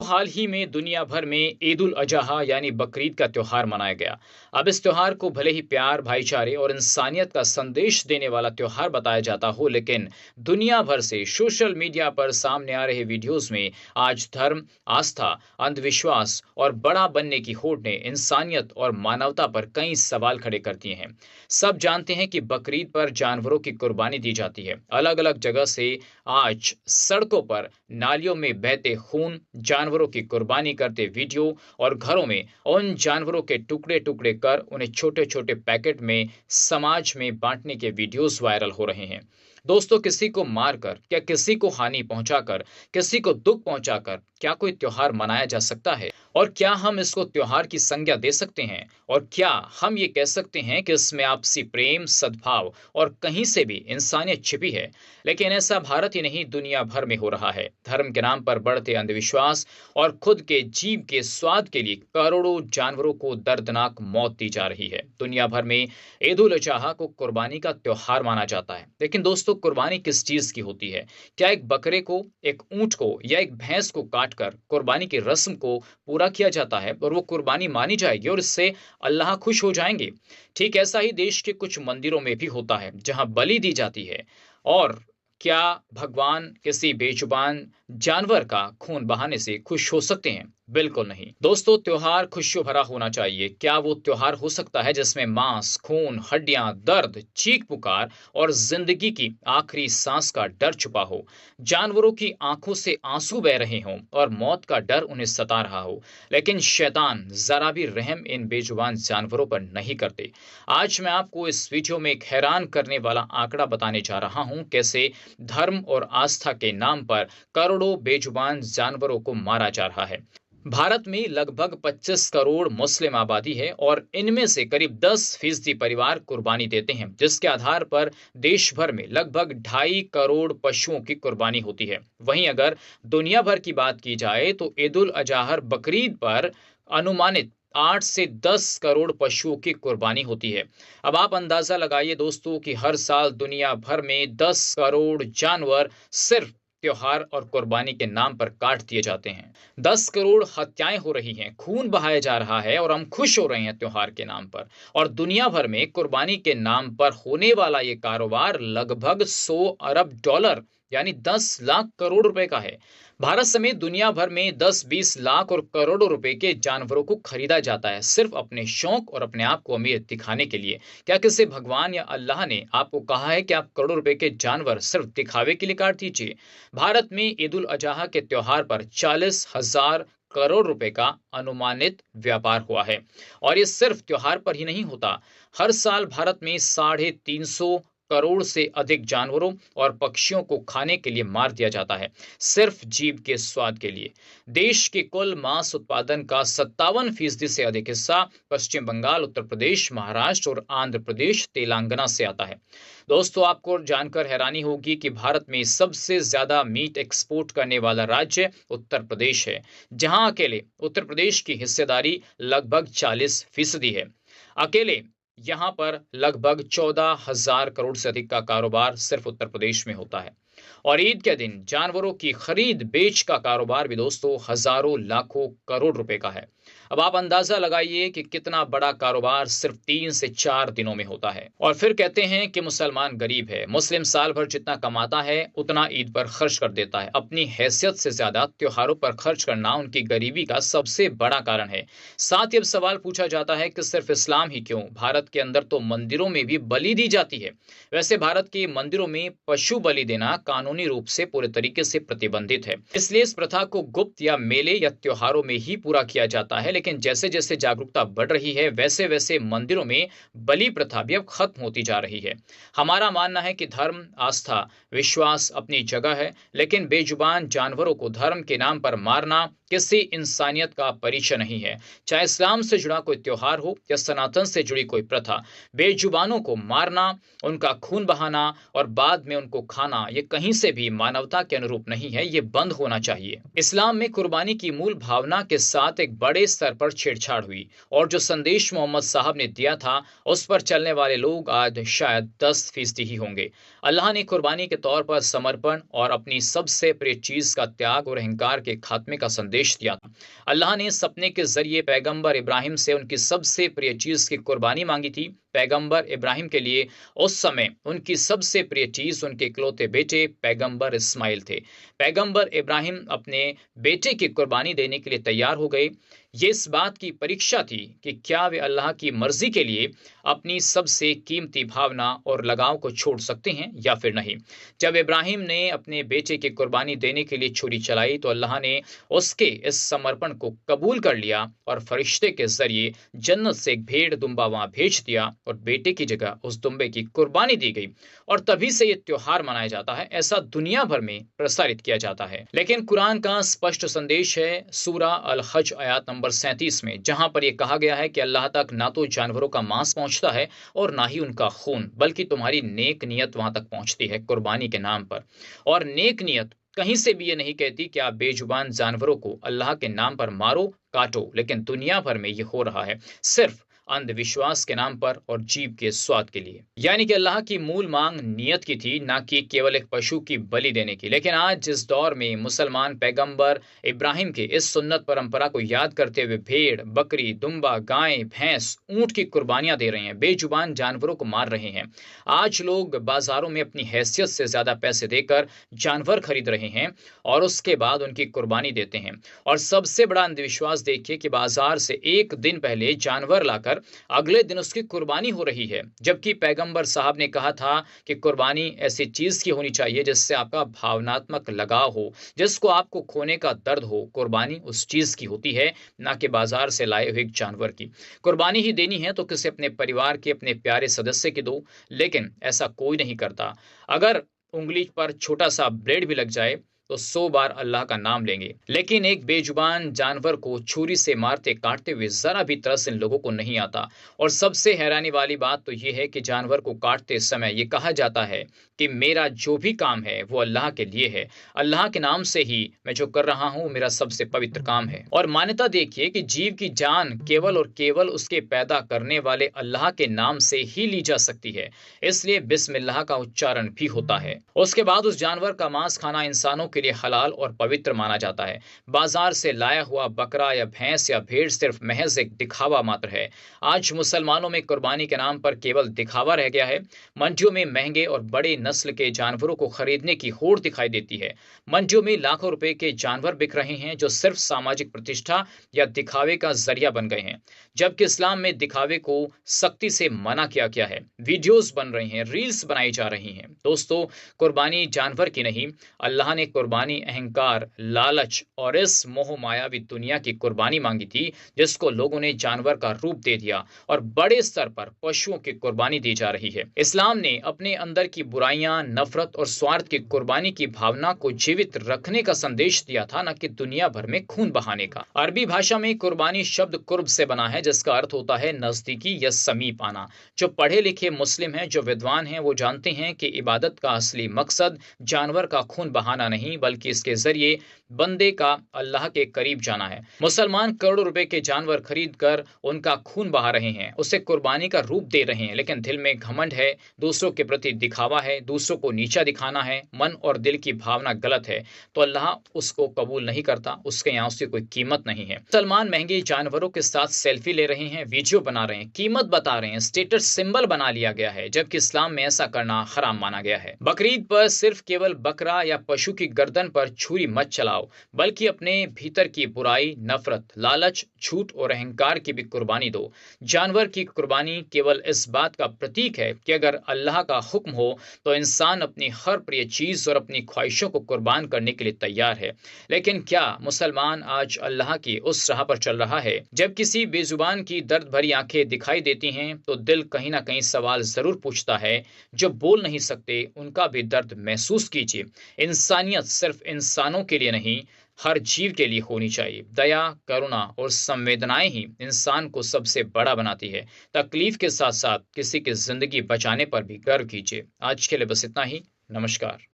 हाल ही में दुनिया भर में ईद उल अजहा यानी बकरीद का त्योहार मनाया गया। अब इस त्योहार को भले ही प्यार, भाईचारे और इंसानियत का संदेश देने वाला त्योहार बताया जाता हो, लेकिन दुनिया भर से सोशल मीडिया पर सामने आ रहे वीडियोस में आज धर्म, आस्था, अंधविश्वास और बड़ा बनने की होड़ ने इंसानियत और मानवता पर कई सवाल खड़े कर दिए हैं। सब जानते हैं कि बकरीद पर जानवरों की कुर्बानी दी जाती है। अलग अलग जगह से आज सड़कों पर, नालियों में बहते खून, जानवरों की कुर्बानी करते वीडियो और घरों में उन जानवरों के टुकड़े टुकड़े कर उन्हें छोटे छोटे पैकेट में समाज में बांटने के वीडियोस वायरल हो रहे हैं। दोस्तों, किसी को मारकर, क्या किसी को हानि पहुंचाकर, किसी को दुख पहुंचाकर क्या कोई त्योहार मनाया जा सकता है? और क्या हम इसको त्योहार की संज्ञा दे सकते हैं? और क्या हम ये कह सकते हैं कि इसमें आपसी प्रेम, सद्भाव और कहीं से भी इंसानियत छिपी है? लेकिन ऐसा भारत ही नहीं, दुनिया भर में हो रहा है। धर्म के नाम पर बढ़ते अंधविश्वास और खुद के जीव के स्वाद के लिए करोड़ों जानवरों को दर्दनाक मौत दी जा रही है। दुनिया भर में ईद उल अजहा को कुर्बानी का त्योहार माना जाता है, लेकिन दोस्तों, कुर्बानी किस चीज की होती है? क्या एक बकरे को, एक ऊंट को या एक भैंस को काटकर कुर्बानी की रस्म को पूरा किया जाता है और वो कुर्बानी मानी जाएगी और इससे अल्लाह खुश हो जाएंगे? ठीक ऐसा ही देश के कुछ मंदिरों में भी होता है, जहां बलि दी जाती है। और क्या भगवान किसी बेजुबान जानवर का खून बहाने से खुश हो सकते हैं? बिल्कुल नहीं। दोस्तों, त्योहार खुशियों भरा होना चाहिए। क्या वो त्योहार हो सकता है जिसमें मांस, खून, हड्डियां, दर्द, चीख पुकार और जिंदगी की आखिरी सांस का डर छुपा हो? जानवरों की आंखों से आंसू बह रहे हों और मौत का डर उन्हें सता रहा हो, लेकिन शैतान जरा भी रहम इन बेजुबान जानवरों पर नहीं करते। आज मैं आपको इस वीडियो में एक हैरान करने वाला आंकड़ा बताने जा रहा हूं, कैसे धर्म और आस्था के नाम पर करोड़ों बेजुबान जानवरों को मारा जा रहा है। भारत में लगभग 25 करोड़ मुस्लिम आबादी है और इनमें से करीब 10% परिवार कुर्बानी देते हैं, जिसके आधार पर देश भर में लगभग 2.5 करोड़ पशुओं की कुर्बानी होती है। वहीं अगर दुनिया भर की बात की जाए तो ईद उल अजहा, बकरीद पर अनुमानित 8 से 10 करोड़ पशुओं की कुर्बानी होती है। अब आप अंदाजा लगाइए दोस्तों कि हर साल दुनिया भर में 10 करोड़ जानवर सिर्फ त्योहार और कुर्बानी के नाम पर काट दिए जाते हैं। 10 करोड़ हत्याएं हो रही हैं, खून बहाया जा रहा है और हम खुश हो रहे हैं त्योहार के नाम पर। और दुनिया भर में कुर्बानी के नाम पर होने वाला ये कारोबार लगभग 100 अरब डॉलर यानी 10 लाख करोड़ रुपए का है। भारत समेत दुनिया भर में 10-20 लाख और करोड़ों रुपए के जानवरों को खरीदा जाता है, सिर्फ अपने शौक और अपने आप को अमीर दिखाने के लिए। क्या किसी भगवान या अल्लाह ने आपको कहा है कि आप करोड़ों रुपए के जानवर सिर्फ दिखावे के लिए काट दीजिए? भारत में ईद उल अजहा के त्योहार पर 40,000 करोड़ रुपए का अनुमानित व्यापार हुआ है। और ये सिर्फ त्योहार पर ही नहीं होता। हर साल भारत में 350 करोड़ से अधिक जानवरों और पक्षियों को खाने के लिए मार दिया जाता है, सिर्फ जीभ के स्वाद के लिए। देश के कुल मांस उत्पादन का 57% से अधिक हिस्सा पश्चिम बंगाल, उत्तर प्रदेश, महाराष्ट्र और आंध्र प्रदेश, तेलंगाना से आता है। दोस्तों, आपको जानकर हैरानी होगी कि भारत में सबसे ज्यादा मीट एक्सपोर्ट करने वाला राज्य उत्तर प्रदेश है, जहां अकेले उत्तर प्रदेश की हिस्सेदारी लगभग 40% है। अकेले यहां पर लगभग 14,000 करोड़ से अधिक का कारोबार सिर्फ उत्तर प्रदेश में होता है। और ईद के दिन जानवरों की खरीद बेच का कारोबार भी दोस्तों हजारों लाखों करोड़ रुपए का है। अब आप अंदाजा लगाइए कि कितना बड़ा कारोबार सिर्फ 3 से 4 दिनों में होता है। और फिर कहते हैं कि मुसलमान गरीब है। मुस्लिम साल भर जितना कमाता है उतना ईद पर खर्च कर देता है। अपनी हैसियत से ज्यादा त्योहारों पर खर्च करना उनकी गरीबी का सबसे बड़ा कारण है। साथ ही अब सवाल पूछा जाता है कि सिर्फ इस्लाम ही क्यों, भारत के अंदर तो मंदिरों में भी बलि दी जाती है। वैसे भारत के मंदिरों में पशु बलि देना कानूनी रूप से पूरे तरीके से प्रतिबंधित है, इसलिए इस प्रथा को गुप्त या मेले या त्योहारों में ही पूरा किया जाता है। लेकिन जैसे जैसे जागरूकता बढ़ रही है, वैसे वैसे मंदिरों में बलि प्रथा भी अब खत्म होती जा रही है। हमारा मानना है कि धर्म, आस्था, विश्वास अपनी जगह है, लेकिन बेजुबान जानवरों को धर्म के नाम पर मारना किसी इंसानियत का परिचय नहीं है। चाहे इस्लाम से जुड़ा कोई त्योहार हो या सनातन से जुड़ी कोई प्रथा, बेजुबानों को मारना, उनका खून बहाना और बाद में उनको खाना, ये कहीं से भी मानवता के अनुरूप नहीं है। ये बंद होना चाहिए। इस्लाम में कुर्बानी की मूल भावना के साथ एक बड़े स्तर पर छेड़छाड़ हुई और जो संदेश मोहम्मद साहब ने दिया था उस पर चलने वाले लोग आज शायद 10% ही होंगे। अल्लाह ने कुर्बानी के तौर पर समर्पण और अपनी सबसे प्रिय चीज का त्याग और अहंकार के खात्मे का संदेश दिया था। अल्लाह ने सपने के जरिए पैगंबर इब्राहिम से उनकी सबसे प्रिय चीज की कुर्बानी मांगी थी। पैगंबर इब्राहिम के लिए उस समय उनकी सबसे प्रिय चीज उनके इकलौते बेटे पैगंबर इस्माइल थे। पैगंबर इब्राहिम अपने बेटे की कुर्बानी देने के लिए तैयार हो गए। ये इस बात की परीक्षा थी कि क्या वे अल्लाह की मर्जी के लिए अपनी सबसे कीमती भावना और लगाव को छोड़ सकते हैं या फिर नहीं। जब इब्राहिम ने अपने बेटे की कुर्बानी देने के लिए छुरी चलाई तो अल्लाह ने उसके इस समर्पण को कबूल कर लिया और फरिश्ते के जरिए जन्नत से एक भेड़ दुम्बा वहां भेज दिया और बेटे की जगह उस दुम्बे की कुर्बानी दी गई। और तभी से ये त्योहार मनाया जाता है। ऐसा दुनिया भर में प्रसारित किया जाता है। लेकिन कुरान का स्पष्ट संदेश है सूरा अल हज आयत नंबर 37 में, जहां पर यह कहा गया है कि अल्लाह तक ना तो जानवरों का मांस पहुंचता है और ना ही उनका खून, बल्कि तुम्हारी नेक नियत वहां तक पहुंचती है कुर्बानी के नाम पर। और नेक नियत कहीं से भी ये नहीं कहती कि आप बेजुबान जानवरों को अल्लाह के नाम पर मारो काटो, लेकिन दुनिया भर में ये हो रहा है सिर्फ अंधविश्वास के नाम पर और जीव के स्वाद के लिए। यानी कि अल्लाह की मूल मांग नियत की थी, ना कि केवल एक पशु की बलि देने की। लेकिन आज जिस दौर में मुसलमान पैगंबर इब्राहिम के इस सुन्नत परंपरा को याद करते हुए भेड़, बकरी, दुम्बा, गाय, भैंस, ऊंट की कुर्बानियां दे रहे हैं, बेजुबान जानवरों को मार रहे हैं। आज लोग बाजारों में अपनी हैसियत से ज्यादा पैसे देकर जानवर खरीद रहे हैं और उसके बाद उनकी कुर्बानी देते हैं। और सबसे बड़ा अंधविश्वास देखिए कि बाजार से एक दिन पहले जानवर लाकर अगले दिन उसकी कुर्बानी हो रही है, जबकि पैगंबर साहब ने कहा था कि कुर्बानी ऐसी चीज की होनी चाहिए जिससे आपका भावनात्मक लगाव हो, जिसको आपको खोने का दर्द हो। कुर्बानी उस चीज की होती है, ना कि बाजार से लाए हुए एक जानवर की। कुर्बानी ही देनी है तो किसी अपने परिवार के अपने प्यारे सदस्य की दो, लेकिन ऐसा कोई नहीं करता। अगर उंगली पर छोटा सा ब्लेड भी लग जाए तो 100 बार अल्लाह का नाम लेंगे, लेकिन एक बेजुबान जानवर को छुरी से मारते काटते हुए जरा भी तरस इन लोगों को नहीं आता। और सबसे हैरानी वाली बात तो यह है कि जानवर को काटते समय यह कहा जाता है कि मेरा जो भी काम है वो अल्लाह के लिए है, अल्लाह के नाम से ही मैं जो कर रहा हूं मेरा सबसे पवित्र काम है। और मान्यता देखिए कि जीव की जान केवल और केवल उसके पैदा करने वाले अल्लाह के नाम से ही ली जा सकती है, इसलिए बिस्मिल्लाह का उच्चारण भी होता है। उसके बाद उस जानवर का मांस खाना इंसानों के लिए हलाल और पवित्र माना जाता है। बाजार से लाया हुआ बकरा या भैंस या भेड़ सिर्फ महज एक दिखावा मात्र है। आज मुसलमानों में कुर्बानी के नाम पर केवल दिखावा रह गया है। मंडियों में महंगे और बड़े नस्ल के जानवरों को खरीदने की होड़ दिखाई देती है। मंडियों में लाखों रुपए के जानवर बिक रहे हैं जो सिर्फ सामाजिक प्रतिष्ठा या दिखावे का जरिया बन गए हैं, जबकि इस्लाम में दिखावे को सख्ती से मना किया गया है। वीडियोस बन रही हैं, रील्स बनाई जा रही हैं। दोस्तों, कुर्बानी जानवर की नहीं, अल्लाह ने कुर्बानी अहंकार, लालच और इस मोह मायावी दुनिया की कुर्बानी मांगी थी, जिसको लोगों ने जानवर का रूप दे दिया और बड़े स्तर पर पशुओं की कुर्बानी दी जा रही है। इस्लाम ने अपने अंदर की बुराइयां, नफरत और स्वार्थ की कुर्बानी की भावना को जीवित रखने का संदेश दिया था, न कि दुनिया भर में खून बहाने का। अरबी भाषा में कुर्बानी शब्द कुर्ब से बना है, जिसका अर्थ होता है नजदीकी या समीप आना। जो पढ़े लिखे मुस्लिम हैं, जो विद्वान हैं, वो जानते हैं कि इबादत का असली मकसद जानवर का खून बहाना नहीं, बल्कि इसके जरिए बंदे का अल्लाह के करीब जाना है। मुसलमान करोड़ों रुपए के जानवर खरीद कर उनका खून बहा रहे हैं, उसे कुर्बानी का रूप दे रहे हैं, लेकिन दिल में घमंड है, दूसरों के प्रति दिखावा है, दूसरों को नीचा दिखाना है, मन और दिल की भावना गलत है, तो अल्लाह उसको कबूल नहीं करता, उसके यहाँ उसकी कोई कीमत नहीं है। मुसलमान महंगे जानवरों के साथ सेल्फी ले रहे हैं, वीडियो बना रहे हैं, कीमत बता रहे हैं, स्टेटस सिंबल बना लिया गया है, जबकि इस्लाम में ऐसा करना हराम माना गया है। बकरीद पर सिर्फ केवल बकरा या पशु की गर्दन पर छुरी मत चलाओ, बल्कि अपने भीतर की बुराई, नफरत, लालच, झूठ और अहंकार की भी कुर्बानी दो। जानवर की कुर्बानी केवल इस बात का प्रतीक है कि अगर अल्लाह का हुक्म हो तो इंसान अपनी हर प्रिय चीज और अपनी ख्वाहिशों को कुर्बान करने के लिए तैयार है। लेकिन क्या मुसलमान आज अल्लाह की उस राह पर चल रहा है? जब किसी बेजुबान की दर्द भरी आंखें दिखाई देती हैं तो दिल कहीं ना कहीं सवाल जरूर पूछता है, जो बोल नहीं सकते उनका भी दर्द महसूस कीजिए। इंसानियत सिर्फ इंसानों के लिए नहीं, हर जीव के लिए होनी चाहिए। दया, करुणा और संवेदनाएं ही इंसान को सबसे बड़ा बनाती है। तकलीफ के साथ साथ किसी की जिंदगी बचाने पर भी गर्व कीजिए। आज के लिए बस इतना ही। नमस्कार।